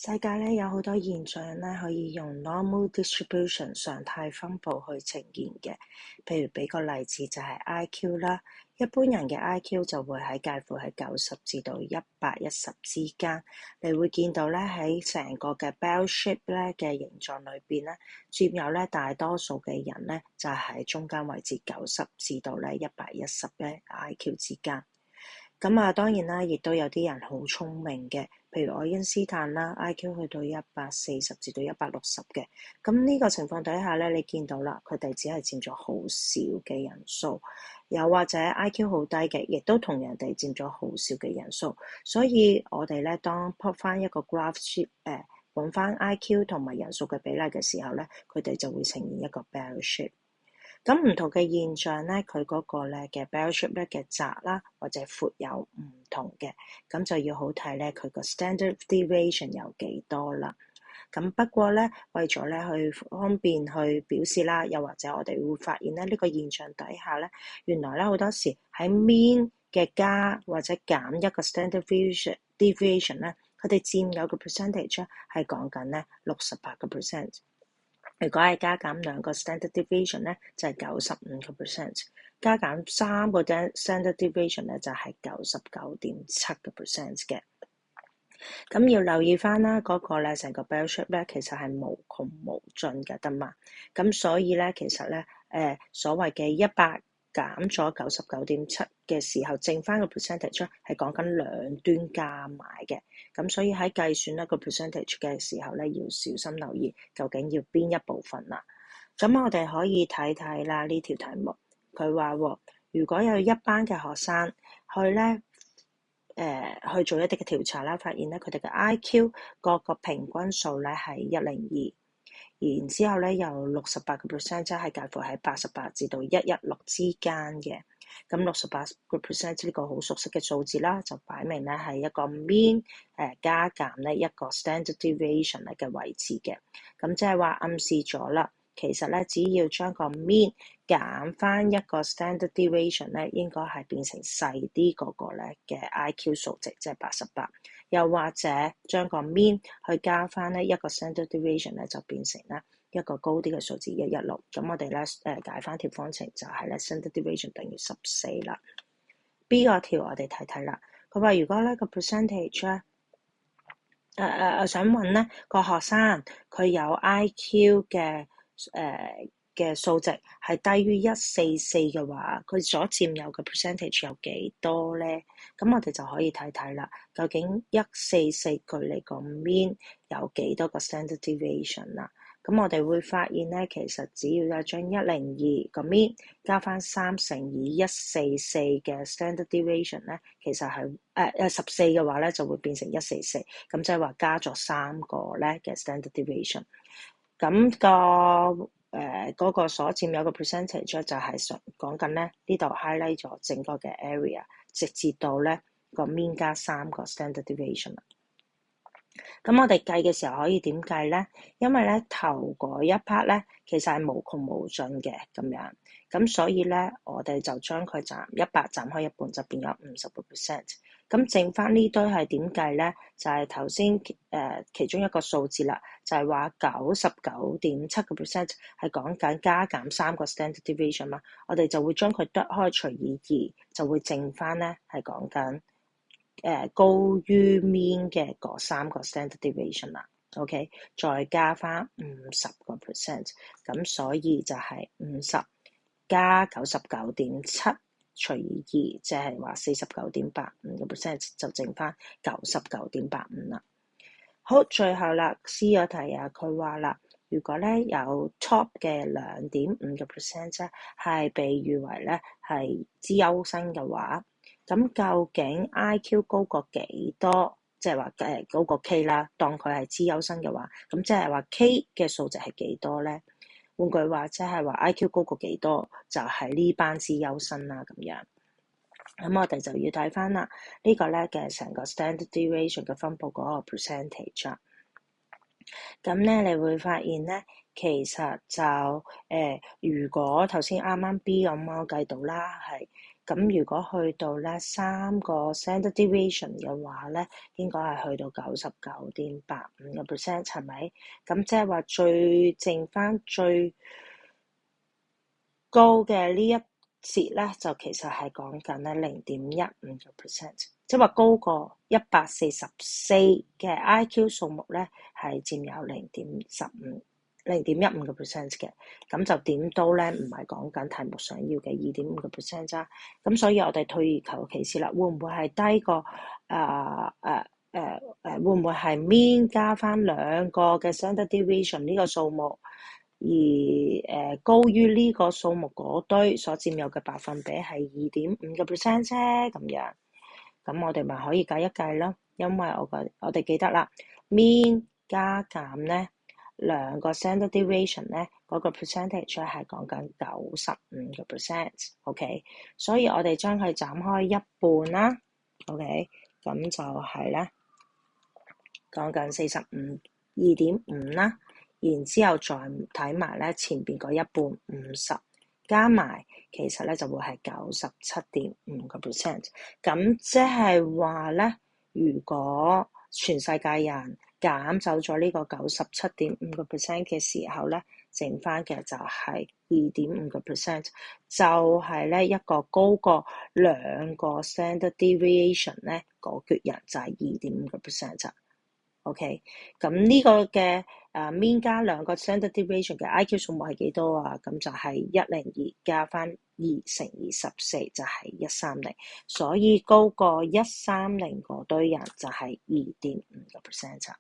世界咧有好多現象咧可以用 normal distribution 常態分佈去呈現嘅，譬如俾個例子就係 IQ 啦，一般人嘅 IQ 就會介乎喺90至到110之間，你會見到咧喺成個嘅 bell shape 咧嘅形狀裏邊咧，佔有咧大多數嘅人咧就係喺中間位置90至到咧110咧 IQ 之間。咁當然啦，亦都有啲人好聰明嘅，譬如愛因斯坦啦 ，IQ 去到140至到160嘅。咁呢個情況底下咧，你見到啦，佢哋只係佔咗好少嘅人數，又或者 IQ 好低嘅，亦都同人哋佔咗好少嘅人數。所以我哋咧當 plot 翻一個 graph sheet，揾翻 IQ 同埋人數嘅比例嘅時候咧，佢哋就會呈現一個 bell shape。咁唔同嘅現象咧，佢嗰個咧嘅 bell shape 咧嘅窄啦，或者闊有唔同嘅，咁就要好睇咧佢個 standard deviation 有幾多啦。咁不過咧，為咗咧去方便去表示啦，又或者我哋會發現咧呢個現象底下咧，原來咧好多時喺 mean 嘅加或者減一個 standard deviation 咧，佢哋佔有嘅 percentage 咧係講緊咧68%。如果係加減兩個 standard deviation 咧，就係95%；加減三個 standard deviation 咧，就係99.7% 嘅。咁要留意翻啦，嗰個咧成個 bell shape 咧，其實係無窮無盡嘅，得嘛？咁所以咧，其實咧，所謂嘅100減咗99.7嘅時候，剩翻個 percentage 係講緊兩端加埋嘅。咁所以喺計算一個 percentage 嘅時候咧，要小心留意究竟要邊一部分啦。咁我哋可以睇睇啦，呢條題目佢話如果有一班嘅學生去咧去做一啲嘅調查啦，發現咧佢哋嘅 IQ 個平均數咧係102，然之後咧有68%即係介乎喺88至到116之間嘅。咁68%呢個好熟悉嘅數字啦，就擺明咧係一個 mean 加減咧一個 standard deviation 嘅位置嘅。咁即係話暗示咗啦，其實咧只要將個 mean 減翻一個 standard deviation 咧，應該係變成細啲嗰個咧嘅 IQ 數值，即係88。又或者將個 mean 去加翻呢一個 standard deviation 咧，就變成咧一個高啲嘅數字116。咁我哋咧解翻條方程就係咧 standard deviation 等於14啦。B 個條我哋睇睇啦，佢話如果咧個 percentage 咧想問咧個學生佢有 IQ 嘅數值係低於144嘅話，佢所佔有嘅 percentage 有幾多咧？咁我哋就可以睇睇啦，究竟144距離個 mean 有幾多個 standard deviation 啦？咁我哋會發現咧，其實只要將102個 mean 加翻3乘以144嘅 standard deviation 咧，其實係14嘅話咧就會變成144，咁即係話加咗3個咧嘅 standard deviation。咁嗰個所佔有嘅 percentage 就係講緊咧呢度 highlight 咗整個嘅 area， 直至到咧個 mean 加3個 standard deviation 啦。咁我哋計嘅時候可以點計咧？因為咧頭嗰一 part 咧其實係無窮無盡嘅咁樣，咁所以咧我哋就將佢100斬開一半就變咗50%。咁剩翻呢堆係點計咧？就係頭先其中一個數字啦，就係話99.7% 係講緊加減3個 standard deviation 嘛，我哋就會將佢得開除以2，就會剩翻咧係講緊高於 mean 嘅嗰3個 standard deviation 啦。OK， 再加翻50%，咁所以就係50加99.7除以2，即係話49.85%，就剩翻99.85啦。好，最後啦，C 嗰題啊，佢話啦，如果咧有 top 嘅2.5% 咧，係被譽為咧係資優生嘅話，咁究竟 IQ 高過幾多？即係話高過 K 啦，當佢係資優生嘅話，咁即係話 K 嘅數值係幾多咧？換句話，即係話 IQ 高過幾多，就係呢班資優生啦咁樣。咁我哋就要睇翻啦，呢個咧嘅成個 standard deviation 嘅分佈嗰個 percentage 啦。咁咧，你會發現咧，其實就如果頭先啱啱 B 咁我計到啦，係咁如果去到咧3個 standard deviation 嘅話咧，應該係去到99.85%，係咪？咁即係話剩翻最高嘅呢一節咧，就其實係講緊咧0.15%，即係話高過144嘅 IQ 數目咧，係佔有0.15% 嘅，咁就點都咧唔係講緊題目想要嘅2.5% 咋，咁所以我哋退而求其次啦，會唔會係低過會唔會係 mean 加翻2個嘅 standard deviation 呢個數目，而高於呢個數目嗰堆所佔有嘅百分比係2.5% 啫，咁樣，咁我哋咪可以計一計咯，因為我哋記得啦 ，mean 加減咧2個 standard deviation 咧嗰個 percentage 係講緊95%，OK， 所以我哋將佢斬開一半啦 ，OK， 咁就係咧講緊42.5啦，然之後再睇埋咧前邊嗰一半50，加埋其實咧就會係97.5%，咁即係話咧，如果全世界人減走咗呢個97.5% 嘅時候咧，剩翻嘅就係2.5%，就係咧一個高過2個 standard deviation 咧嗰橛人就係2.5% 咋。OK， 咁呢個嘅mean 加2個 standard deviation 嘅 IQ 數目係幾多啊？咁就係102加翻2乘以14就係130，所以高過130嗰堆人就係2.5%咋。